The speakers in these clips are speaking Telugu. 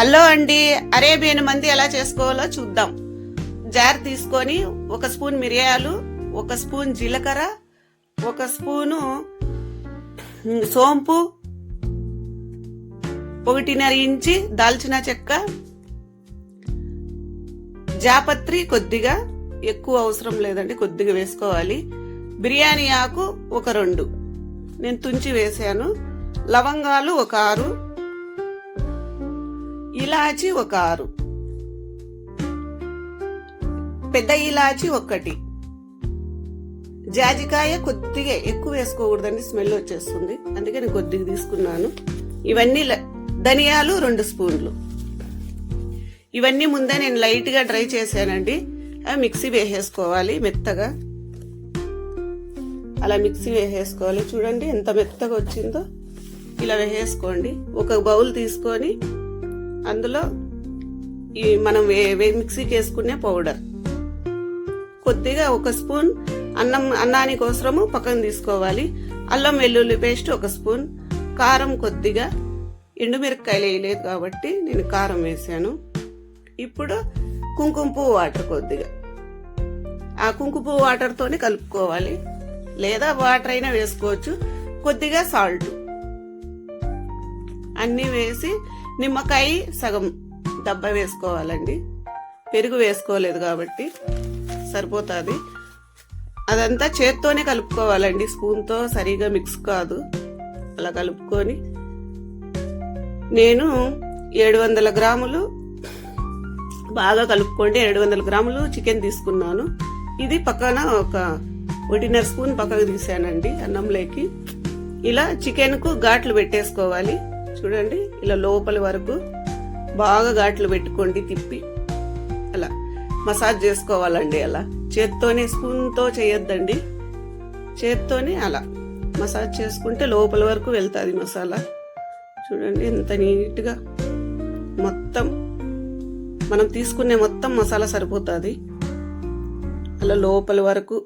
హలో అండి, అరేబియన్ మంది ఎలా చేసుకోవాలో చూద్దాం. జార్ తీసుకొని 1 స్పూన్ మిరియాలు, 1 స్పూన్ జీలకర్ర, 1 స్పూను సోంపు, 1.5 ఇంచి దాల్చిన చెక్క, జాపత్రి కొద్దిగా, ఎక్కువ అవసరం లేదండి, కొద్దిగా వేసుకోవాలి. బిర్యానీ ఆకు 2 నేను తుంచి వేసాను. లవంగాలు 6, ఇలాచి 6, పెద్ద ఇలాచి 1, జాజికాయ కొద్దిగా ఎక్కువ వేసుకోకూడదండి, స్మెల్ వచ్చేస్తుంది, అందుకే నేను కొద్దిగా తీసుకున్నాను. ఇవన్నీ ధనియాలు 2 స్పూన్లు. ఇవన్నీ ముందే నేను లైట్ గా డ్రై చేశానండి. అవి మిక్సీ వేసేసుకోవాలి మెత్తగా. అలా మిక్సీ వేసేసుకోవాలి. చూడండి ఎంత మెత్తగా వచ్చిందో. ఇలా వేసేసుకోండి. ఒక బౌల్ తీసుకొని అందులో ఈ మనం మిక్సీకి వేసుకునే పౌడర్ కొద్దిగా 1 స్పూన్ అన్నాని కోసము పక్కన తీసుకోవాలి. అల్లం వెల్లుల్లి పేస్ట్ 1 స్పూన్, కారం కొద్దిగా, ఎండుమిరపకాయలు వేయలేదు కాబట్టి నేను కారం వేసాను. ఇప్పుడు కుంకుమ పువ్వు వాటర్ కొద్దిగా, ఆ కుంకుమ పువ్వు వాటర్ తోనే కలుపుకోవాలి, లేదా వాటర్ అయినా వేసుకోవచ్చు. కొద్దిగా సాల్ట్ అన్ని వేసి నిమ్మకాయ సగం దెబ్బ వేసుకోవాలండి. పెరుగు వేసుకోలేదు కాబట్టి సరిపోతుంది. అదంతా చేత్తోనే కలుపుకోవాలండి, స్పూన్తో సరిగా మిక్స్ కాదు. అలా కలుపుకొని నేను 700 గ్రాములు బాగా కలుపుకోండి. 700 గ్రాములు చికెన్ తీసుకున్నాను. ఇది పక్కన 1.5 స్పూన్ పక్కకు తీసానండి అన్నంలోకి. ఇలా చికెన్ కు ఘాట్లు పెట్టేసుకోవాలి. చూడండి ఇలా లోపలి వరకు బాగా ఘాట్లు పెట్టుకోండి, తిప్పి అలా మసాజ్ చేసుకోవాలండి. అలా చేత్తోనే, స్పూన్తో చేయొద్దండి, చేత్తోనే అలా మసాజ్ చేసుకుంటే లోపల వరకు వెళ్తుంది మసాలా. చూడండి ఎంత నీట్గా మొత్తం మనం తీసుకునే మొత్తం మసాలా సరిపోతుంది. అలా లోపల వరకు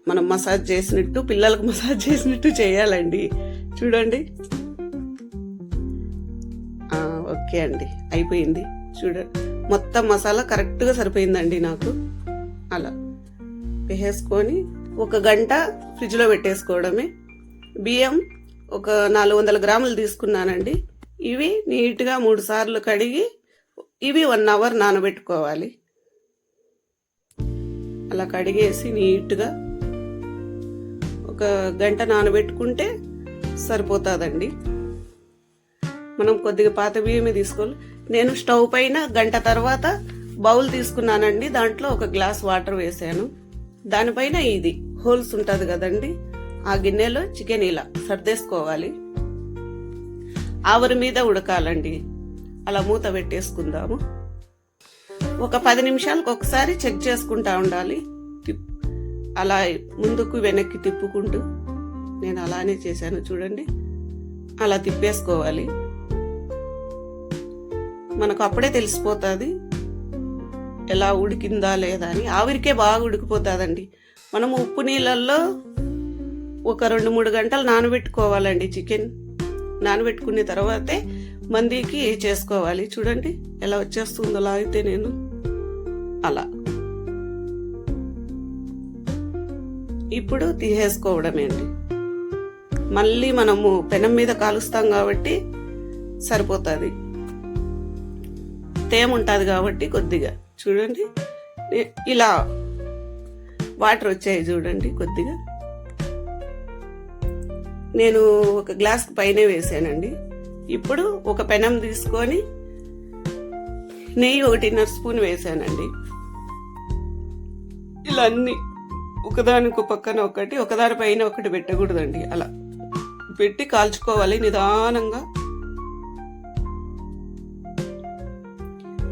మనం మసాజ్ చేసినట్టు, పిల్లలకు మసాజ్ చేసినట్టు చేయాలండి. చూడండి. ఓకే అండి, అయిపోయింది. చూడండి మొత్తం మసాలా కరెక్ట్గా సరిపోయిందండి నాకు. అలా వేసేసుకొని 1 గంట ఫ్రిడ్జ్లో పెట్టేసుకోవడమే. బియ్యం 400 గ్రాములు తీసుకున్నానండి. ఇవి నీట్గా 3 సార్లు కడిగి ఇవి 1 అవర్ నానబెట్టుకోవాలి. అలా కడిగేసి నీట్గా 1 గంట నానబెట్టుకుంటే సరిపోతుందండి. మనం కొద్దిగా పాత బియ్యమే తీసుకోవాలి. నేను స్టవ్ పైన గంట తర్వాత బౌల్ తీసుకున్నానండి. దాంట్లో 1 గ్లాస్ వాటర్ వేసాను. దానిపైన ఇది హోల్స్ ఉంటుంది కదండి, ఆ గిన్నెలో చికెన్ ఇలా సర్దేసుకోవాలి. ఆవిరి మీద ఉడకాలండి. అలా మూత పెట్టేసుకుందాము. 10 నిమిషాలకు ఒకసారి చెక్ చేసుకుంటా ఉండాలి. అలా ముందుకు వెనక్కి తిప్పుకుంటూ, నేను అలానే చేశాను. చూడండి అలా తిప్పేసుకోవాలి. మనకు అప్పుడే తెలిసిపోతుంది ఎలా ఉడికిందా లేదా అని. ఆవిరికే బాగా ఉడికిపోతుందండి. మనం ఉప్పు నీళ్ళల్లో 2-3 గంటలు నానబెట్టుకోవాలండి. చికెన్ నానబెట్టుకున్న తర్వాతే మందికి చేసుకోవాలి. చూడండి ఎలా వచ్చేస్తుందో. అలా అయితే నేను అలా ఇప్పుడు తీసేసుకోవడమే అండి. మళ్ళీ మనము పెనం మీద కాలుస్తాం కాబట్టి సరిపోతుంది. తేమ ఉంటుంది కాబట్టి కొద్దిగా చూడండి ఇలా వాటర్ వచ్చాయి. చూడండి కొద్దిగా నేను 1 గ్లాస్ పైనే వేసానండి. ఇప్పుడు 1 పెనం తీసుకొని నెయ్యి 1.5 స్పూన్ వేసానండి. ఇలా అన్ని ఒకదానికి పక్కన ఒకదాని పైన ఒకటి పెట్టకూడదండి. అలా పెట్టి కాల్చుకోవాలి నిదానంగా,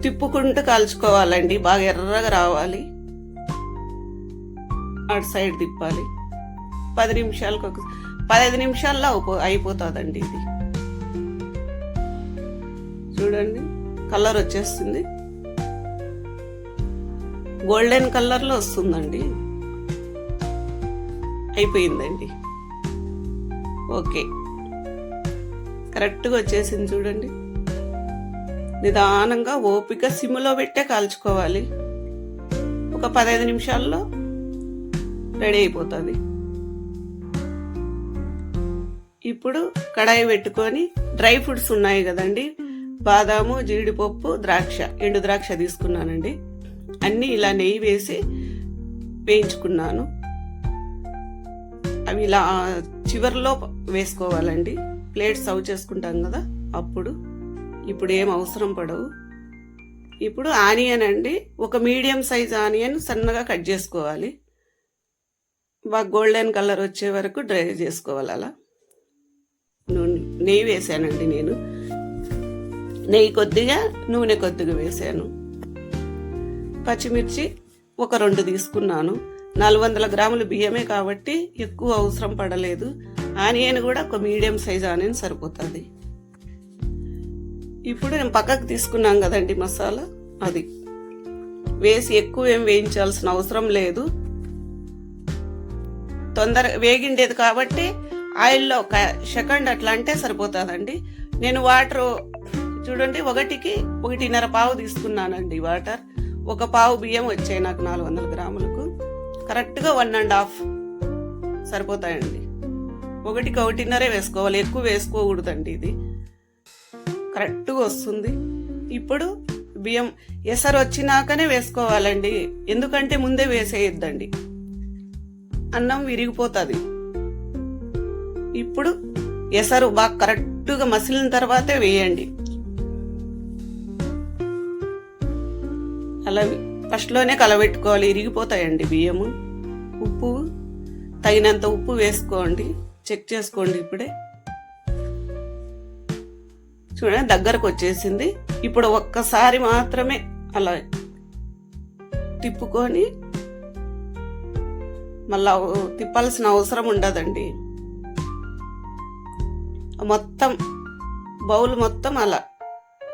తిప్పుకుంటూ కాల్చుకోవాలండి. బాగా ఎర్రగా రావాలి. అటు సైడ్ తిప్పాలి. 10 నిమిషాలకు 15 నిమిషాల్లో అయిపోతుందండి ఇది. చూడండి కలర్ వచ్చేస్తుంది, గోల్డెన్ కలర్లో వస్తుందండి. అయిపోయిందండి. ఓకే. కరెక్ట్గా వచ్చేసింది చూడండి. నిదానంగా ఓపిక సిమ్లో పెట్టే కాల్చుకోవాలి. ఒక 15 నిమిషాల్లో రెడీ అయిపోతుంది. ఇప్పుడు కడాయి పెట్టుకొని డ్రై ఫ్రూట్స్ ఉన్నాయి కదండి, బాదాము, జీడిపప్పు, ద్రాక్ష, ఎండు ద్రాక్ష తీసుకున్నానండి. అన్నీ ఇలా నెయ్యి వేసి వేయించుకున్నాను. అవి ఇలా చివర్లో వేసుకోవాలండి. ప్లేట్ సర్వ్ చేసుకుంటాం కదా అప్పుడు. ఇప్పుడు ఏం అవసరం పడవు. ఇప్పుడు ఆనియన్ అండి, ఒక మీడియం సైజ్ ఆనియన్ సన్నగా కట్ చేసుకోవాలి. బాగా గోల్డెన్ కలర్ వచ్చే వరకు డ్రై చేసుకోవాలి. అలా నెయ్యి వేసానండి నేను. నెయ్యి కొద్దిగా, నూనె కొద్దిగా వేసాను. పచ్చిమిర్చి ఒక 2 తీసుకున్నాను. 400 గ్రాముల బియ్యమే కాబట్టి ఎక్కువ అవసరం పడలేదు. ఆనియన్ కూడా ఒక మీడియం సైజ్ ఆనియన్ సరిపోతుంది. ఇప్పుడు నేను పక్కకు తీసుకున్నాం కదండి మసాలా, అది వేసి ఎక్కువ ఏం వేయించాల్సిన అవసరం లేదు. తొందరగా వేగిండేది కాబట్టి ఆయిల్లో 1 సెకండ్ అట్లా అంటే సరిపోతుందండి. నేను వాటర్ చూడండి, 1కి 1.5 పావు తీసుకున్నానండి వాటర్. 1 పావు బియ్యం వచ్చాయి నాకు 400 గ్రాములకు. కరెక్ట్గా 1.5 సరిపోతాయండి. 1కి 1.5 వేసుకోవాలి, ఎక్కువ వేసుకోకూడదండి. ఇది కరెక్ట్గా వస్తుంది. ఇప్పుడు బియ్యం ఎసరు వచ్చినాకనే వేసుకోవాలండి, ఎందుకంటే ముందే వేసేయద్దండి, అన్నం విరిగిపోతుంది. ఇప్పుడు ఎసరు బాగా కరెక్ట్గా మసిలిన తర్వాతే వేయండి. అలా ఫస్ట్లోనే కలబెట్టుకోవాలి, ఇరిగిపోతాయండి బియ్యము. ఉప్పు తగినంత ఉప్పు వేసుకోండి, చెక్ చేసుకోండి. ఇప్పుడే చూడండి దగ్గరకు వచ్చేసింది. ఇప్పుడు ఒక్కసారి మాత్రమే అలా తిప్పుకొని మళ్ళా తిప్పాల్సిన అవసరం ఉండదండి. మొత్తం బౌల్ మొత్తం అలా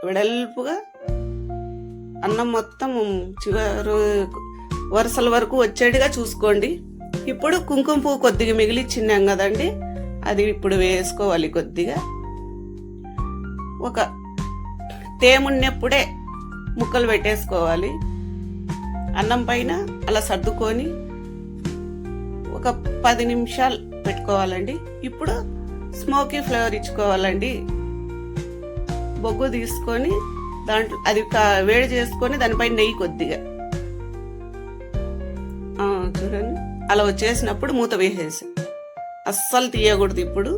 వెడల్పుగా అన్నం మొత్తం చివరి వరుసల వరకు వచ్చేట్టుగా చూసుకోండి. ఇప్పుడు కుంకుమ పువ్వు కొద్దిగా మిగిలిచ్చిన్నాం కదండి, అది ఇప్పుడు వేసుకోవాలి. కొద్దిగా ఒక తేమున్నప్పుడే ముక్కలు పెట్టేసుకోవాలి. అన్నం పైన అలా సర్దుకొని ఒక 10 నిమిషాలు పెట్టుకోవాలండి. ఇప్పుడు స్మోకీ ఫ్లేవర్ ఇచ్చుకోవాలండి. బొగ్గు తీసుకొని దాంట్లో అది వేడి చేసుకొని దానిపైన నెయ్యి కొద్దిగా చూడండి, అలా వచ్చేసినప్పుడు మూత వేసేసి అస్సలు తీయకూడదు. ఇప్పుడు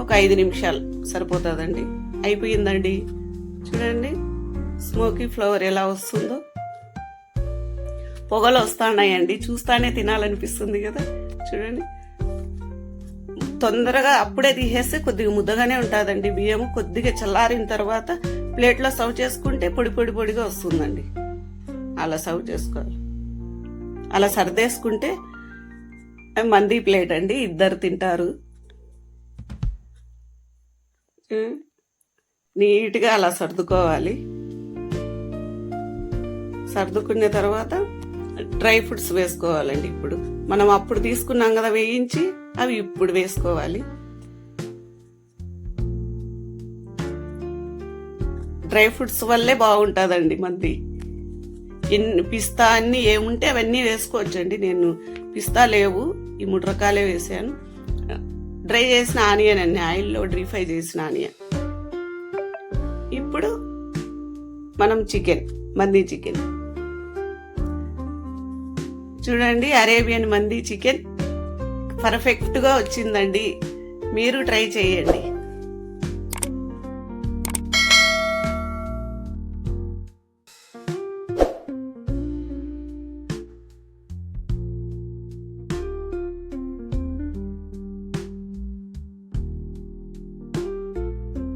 ఒక 5 నిమిషాలు సరిపోతుందండి. అయిపోయిందండి. చూడండి స్మోకీ ఫ్లేవర్ ఎలా వస్తుందో. పొగలు వస్తున్నాయండి, చూస్తానే తినాలనిపిస్తుంది కదా. చూడండి తొందరగా అప్పుడే తీసేస్తే కొద్దిగా ముద్దగానే ఉంటుందండి బియ్యము. కొద్దిగా చల్లారిన తర్వాత ప్లేట్లో సర్వ్ చేసుకుంటే పొడిగా వస్తుందండి. అలా సర్వ్ చేసుకోవాలి. అలా సర్దేసుకుంటే మంది ప్లేట్ అండి, 2 తింటారు. నీట్గా అలా సర్దుకోవాలి. సర్దుకున్న తర్వాత డ్రై ఫ్రూట్స్ వేసుకోవాలండి. ఇప్పుడు మనం అప్పుడు తీసుకున్నాం కదా వేయించి, అవి ఇప్పుడు వేసుకోవాలి. డ్రై ఫ్రూట్స్ వల్లే బాగుంటుందండి మంది. పిస్తా అన్ని ఏముంటే అవన్నీ వేసుకోవచ్చండి. నేను పిస్తా లేవు, ఈ 3 రకాలే వేసాను. డ్రై చేసిన ఆనియన్ అన్ని, ఆయిల్లో డ్రీ ఫ్రై చేసిన ఆనియన్. ఇప్పుడు మనం మంది చికెన్ చూడండి, అరేబియన్ మంది చికెన్ పర్ఫెక్ట్గా వచ్చిందండి. మీరు ట్రై చేయండి.